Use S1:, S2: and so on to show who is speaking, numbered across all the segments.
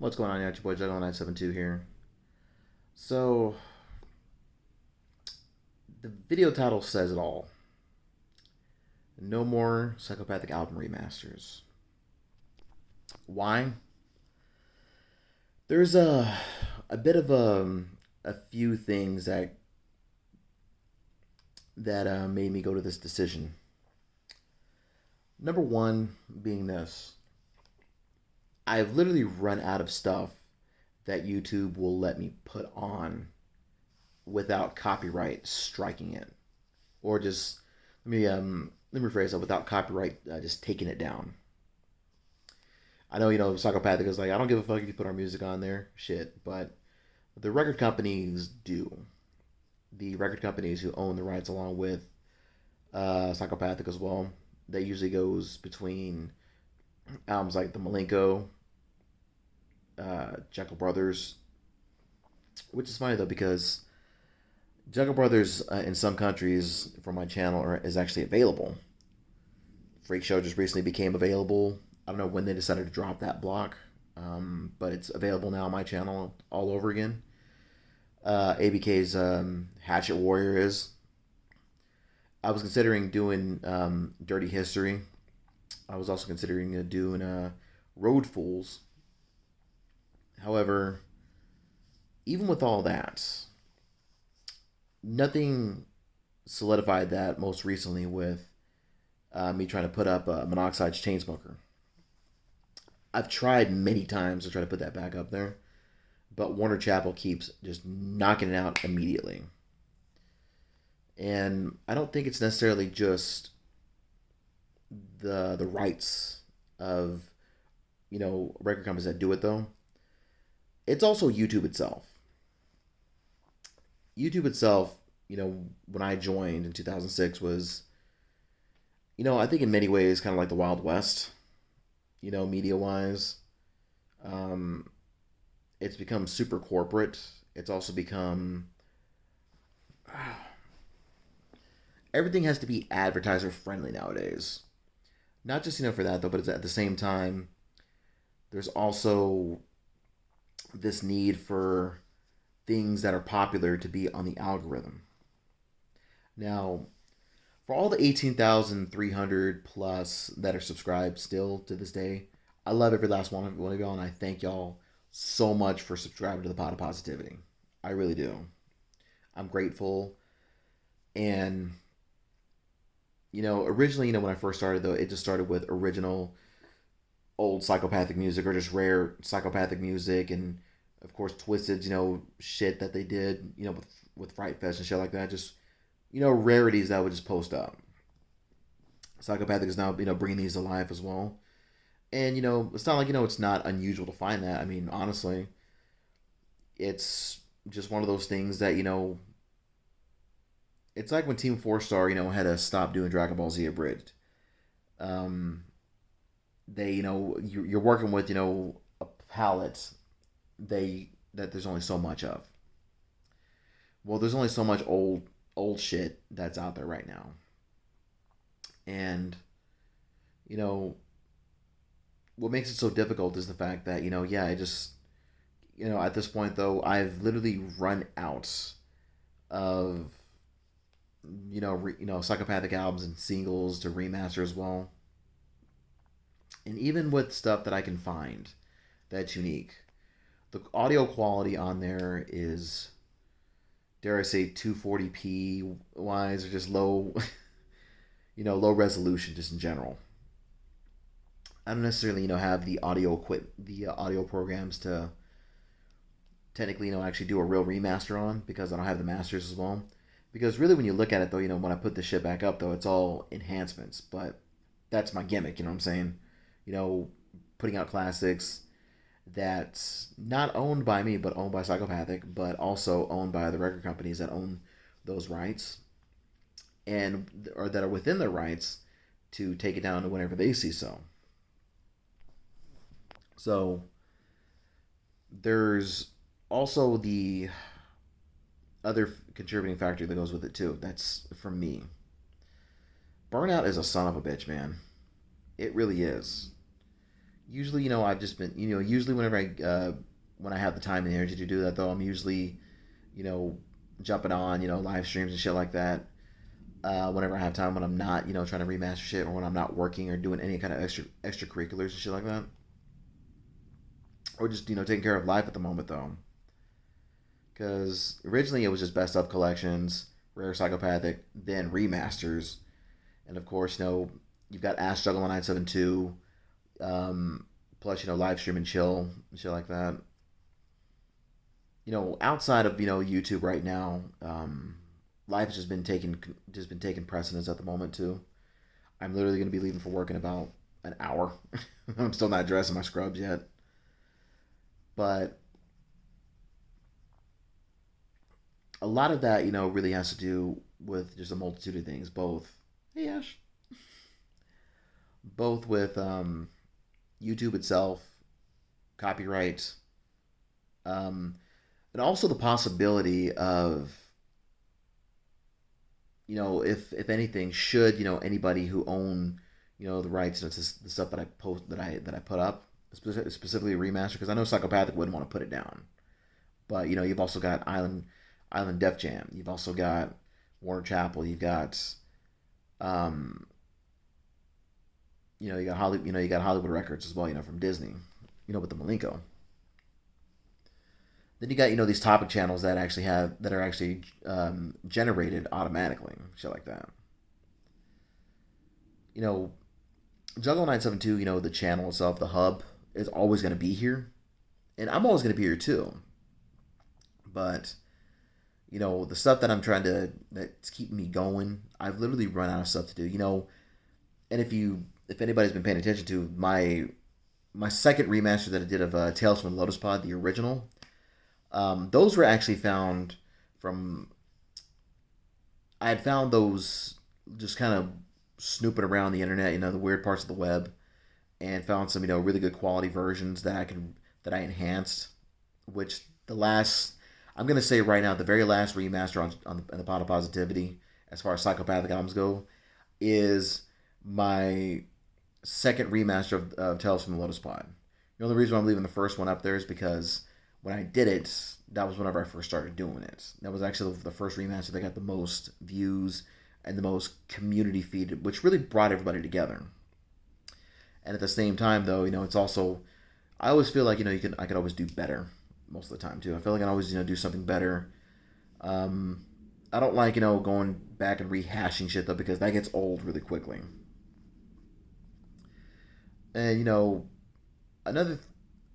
S1: What's going on, y'all? It's your boy Juggalo972 here. So, the video title says it all. No more psychopathic album remasters. Why? There's a bit of a few things that made me go to this decision. Number one being this. I've literally run out of stuff that YouTube will let me put on without copyright striking it, or just let me rephrase that, without copyright just taking it down. I know psychopathic is like, I don't give a fuck if you put our music on there, shit, but the record companies do. The record companies who own the rights along with psychopathic as well. That usually goes between albums like the Malenko, Jekyll Brothers, which is funny though because Juggle Brothers in some countries for my channel is actually available. Freak Show just recently became available. I don't know when they decided to drop that block, but it's available now on my channel all over again. ABK's Hatchet Warrior is. I was considering doing Dirty History. I was also considering doing Road Fools. However, even with all that, nothing solidified that most recently with me trying to put up Monoxide's Chainsmoker. I've tried many times to try to put that back up there, but Warner Chappell keeps just knocking it out immediately. And I don't think it's necessarily just the rights of record companies that do it though. It's also YouTube itself. YouTube itself, when I joined in 2006 was, I think in many ways kind of like the Wild West, media-wise. It's become super corporate. It's also become... everything has to be advertiser-friendly nowadays. Not just, for that, though, but it's at the same time, there's also this need for things that are popular to be on the algorithm. Now, for all the 18,300 plus that are subscribed still to this day, I love every last one of y'all, and I thank y'all so much for subscribing to the Pot of Positivity. I really do. I'm grateful. And, originally, when I first started, though, it just started with original old psychopathic music or just rare psychopathic music, and of course Twisted, shit that they did, with Fright Fest and shit like that. Just, rarities that I would just post up. Psychopathic is now, bringing these to life as well. And, it's not like, it's not unusual to find that. I mean, honestly, it's just one of those things that, it's like when Team 4-Star, had to stop doing Dragon Ball Z Abridged. They, you're working with, a palette that there's only so much of. Well, there's only so much old shit that's out there right now. And, what makes it so difficult is the fact that, I just, at this point, though, I've literally run out of, psychopathic albums and singles to remaster as well. And even with stuff that I can find that's unique, the audio quality on there is, dare I say, 240p wise, or just low, low resolution just in general. I don't necessarily, have the audio programs to technically, actually do a real remaster on, because I don't have the masters as well. Because really, when you look at it, though, when I put this shit back up, though, it's all enhancements. But that's my gimmick, you know what I'm saying? Putting out classics that's not owned by me, but owned by Psychopathic, but also owned by the record companies that own those rights, or that are within their rights to take it down to whenever they see so. So there's also the other contributing factor that goes with it too. That's from me. Burnout is a son of a bitch, man. It really is. Usually, I've just been, usually whenever when I have the time and the energy to do that, though, I'm usually, you know, jumping on, live streams and shit like that. Whenever I have time, when I'm not, trying to remaster shit, or when I'm not working or doing any kind of extracurriculars and shit like that, or just taking care of life at the moment, though. Because originally it was just best of collections, rare psychopathic, then remasters, and of course, you've got Ash Juggalo972, plus live stream and chill and shit like that. Outside of YouTube right now, life has just been taking precedence at the moment too. I'm literally going to be leaving for work in about an hour. I'm still not dressed in my scrubs yet, but a lot of that really has to do with just a multitude of things. Both, hey Ash, both with YouTube itself, copyright, um, and also the possibility of if anything, should anybody who own the rights to the stuff that I post that I put up, specifically a remaster, because I know Psychopathic wouldn't want to put it down, but you've also got Island Def Jam, you've also got Warner Chappell, you've got um you got Hollywood Records as well, from Disney, with the Malenko. Then you got these topic channels that are actually generated automatically, shit like that. You know, Juggalo972, the channel itself, the hub, is always going to be here, and I'm always going to be here too. But the stuff that I'm trying to that's keeping me going, I've literally run out of stuff to do. And if anybody's been paying attention to my second remaster that I did of Tales from the Lotus Pod, the original. Those were actually found from. I had found those just kind of snooping around the internet, the weird parts of the web, and found some, really good quality versions that I enhanced. Which I'm gonna say right now, the very last remaster on the Pot of Positivity, as far as psychopathic albums go, is my second remaster of Tales from the Lotus Pod. The only reason why I'm leaving the first one up there is because when I did it, that was whenever I first started doing it. That was actually the first remaster that got the most views and the most community feed, which really brought everybody together. And at the same time, though, it's also, I always feel like I could always do better most of the time too. I feel like I can always do something better. I don't like going back and rehashing shit though, because that gets old really quickly. And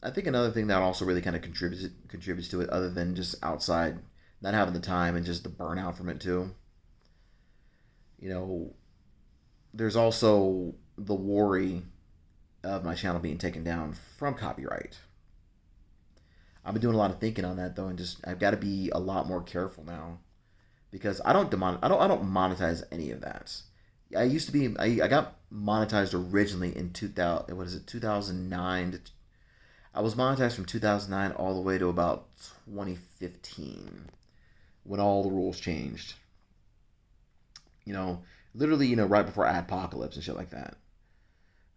S1: I think another thing that also really kind of contributes to it, other than just outside not having the time and just the burnout from it too. There's also the worry of my channel being taken down from copyright. I've been doing a lot of thinking on that though, and just I've got to be a lot more careful now, because I don't monetize any of that. I used to be I got monetized originally in 2000. What is it? 2009. I was monetized from 2009 all the way to about 2015, when all the rules changed. Literally, right before Adpocalypse and shit like that.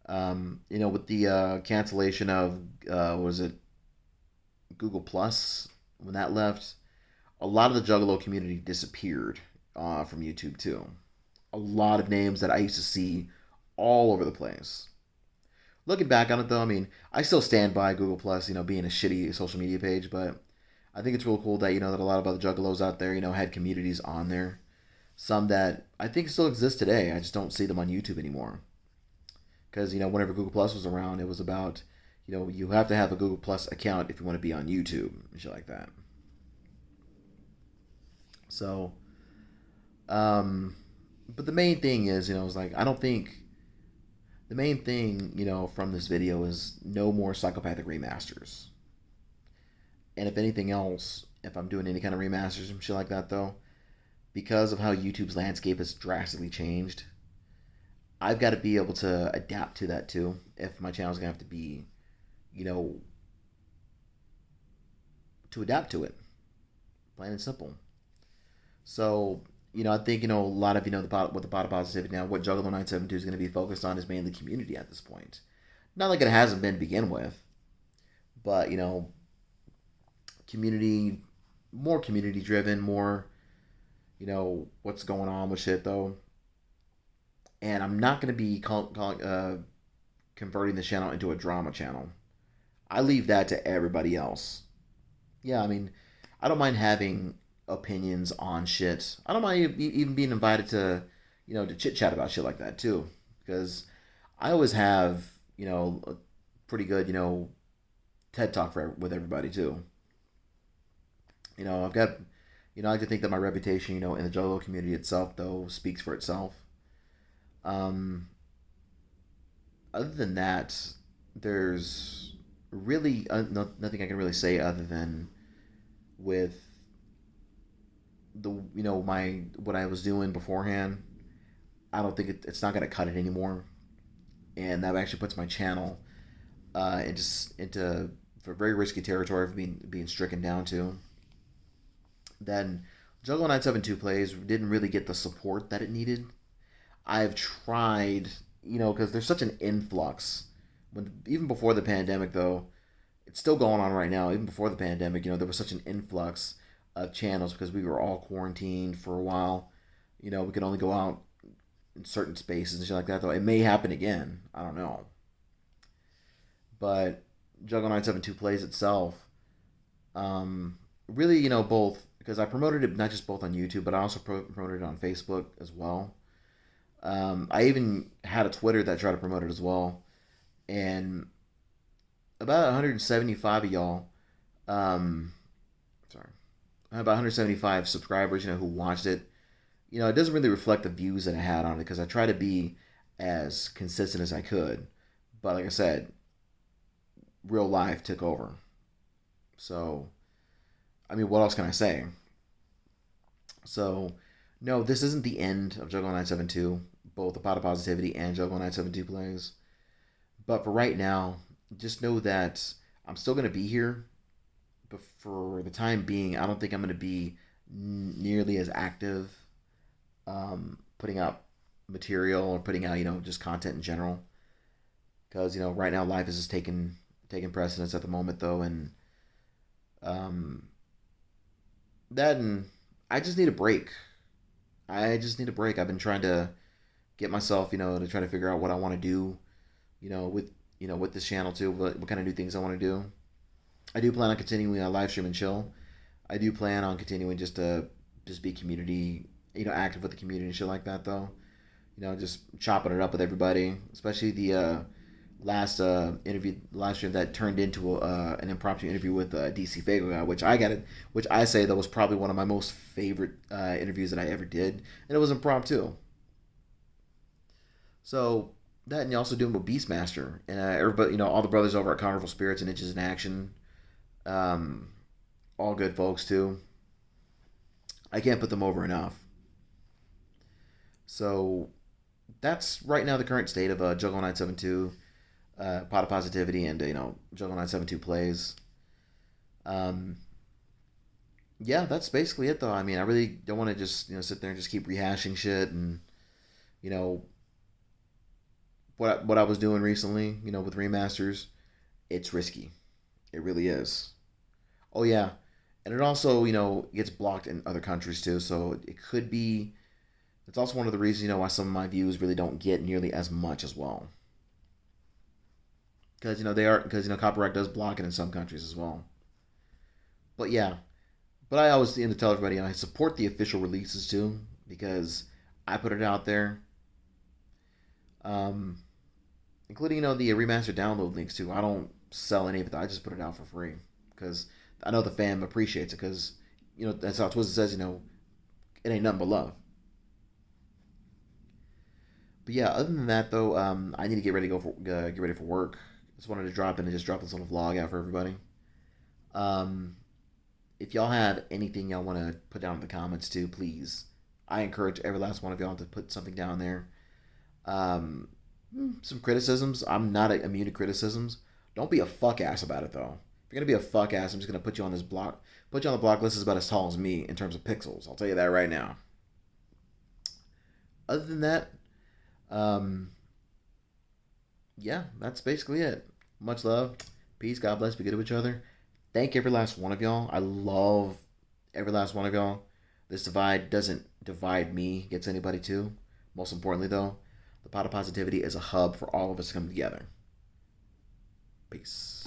S1: With the cancellation of was it Google Plus, when that left, a lot of the Juggalo community disappeared from YouTube too. A lot of names that I used to see all over the place. Looking back on it though, I mean, I still stand by Google Plus, being a shitty social media page, but I think it's real cool that that a lot of other Juggalos out there, had communities on there. Some that I think still exist today. I just don't see them on YouTube anymore. Because whenever Google Plus was around, it was about you have to have a Google Plus account if you want to be on YouTube and shit like that. So, but the main thing is, is like, I don't think the main thing, from this video is no more psychopathic remasters. And if anything else, if I'm doing any kind of remasters and shit like that, though, because of how YouTube's landscape has drastically changed, I've got to be able to adapt to that too. If my channel's gonna have to be, to adapt to it, plain and simple. So, I think, a lot of, with the pot of positivity now, what Juggalo972 is going to be focused on is mainly community at this point. Not like it hasn't been to begin with, but community, more community driven, more what's going on with shit though. And I'm not going to be converting the channel into a drama channel. I leave that to everybody else. Yeah, I mean, I don't mind having opinions on shit. I don't mind even being invited to, to chit chat about shit like that too, because I always have, a pretty good, TED talk with everybody too. I've got, I like to think that my reputation, in the Juggalo community itself, though, speaks for itself. Um, Other than that, there's really nothing I can really say other than with the my what I was doing beforehand. I don't think it's not gonna cut it anymore, and that actually puts my channel into very risky territory of being stricken down to. Then Juggalo972 plays didn't really get the support that it needed. I've tried, because there's such an influx. Even before the pandemic, though, it's still going on right now. Even before the pandemic, there was such an influx of channels because we were all quarantined for a while. We could only go out in certain spaces and shit like that. Though it may happen again. I don't know. But Juggalo972 plays itself, really, both, because I promoted it not just both on YouTube, but I also promoted it on Facebook as well. I even had a Twitter that tried to promote it as well, and about 175 of y'all, sorry, about 175 subscribers, who watched it. It doesn't really reflect the views that I had on it because I try to be as consistent as I could, but like I said, real life took over. So, I mean, what else can I say? So, no, this isn't the end of Juggalo972, both the Pot of Positivity and Juggalo972 plays. But for right now, just know that I'm still going to be here. But for the time being, I don't think I'm going to be nearly as active putting out material or putting out, just content in general. Because, right now life is just taking precedence at the moment, though. And and I just need a break. I've been trying to get myself, to try to figure out what I want to do, with this channel too. What kind of new things I want to do. I do plan on continuing a live stream and chill. I do plan on continuing just to be community, active with the community and shit like that though. Just chopping it up with everybody, especially the last live stream that turned into an impromptu interview with DC Fago guy, which I say that was probably one of my most favorite interviews that I ever did, and it was impromptu. So that, and you also doing with Beastmaster and everybody, all the brothers over at Carnival Spirits and Inches in Action, all good folks too. I can't put them over enough. So that's right now the current state of Juggalo972. Pot of Positivity and Juggalo972 plays. Yeah, that's basically it though. I mean, I really don't want to just sit there and just keep rehashing shit and what I was doing recently, with remasters. It's risky. It really is. Oh yeah, and it also gets blocked in other countries too. So it could be. It's also one of the reasons why some of my views really don't get nearly as much as well. Because copyright does block it in some countries as well. But yeah, but I always tend to tell everybody I support the official releases too, because I put it out there, including the remastered download links too. I don't sell any of it. I just put it out for free because I know the fam appreciates it because that's how Twisted says it ain't nothing but love. But yeah, other than that though, I need to get ready for work. Just wanted to drop this little vlog out for everybody. If y'all have anything y'all want to put down in the comments too, please. I encourage every last one of y'all to put something down there. Some criticisms. I'm not immune to criticisms. Don't be a fuck ass about it though. If you're gonna be a fuck ass, I'm just gonna put you on this block. Put you on the block list is about as tall as me in terms of pixels. I'll tell you that right now. Other than that, yeah, that's basically it. Much love, peace, God bless, be good to each other. Thank every last one of y'all. I love every last one of y'all. This divide doesn't divide me, gets anybody too. Most importantly, though, the pot of positivity is a hub for all of us to come together. Peace.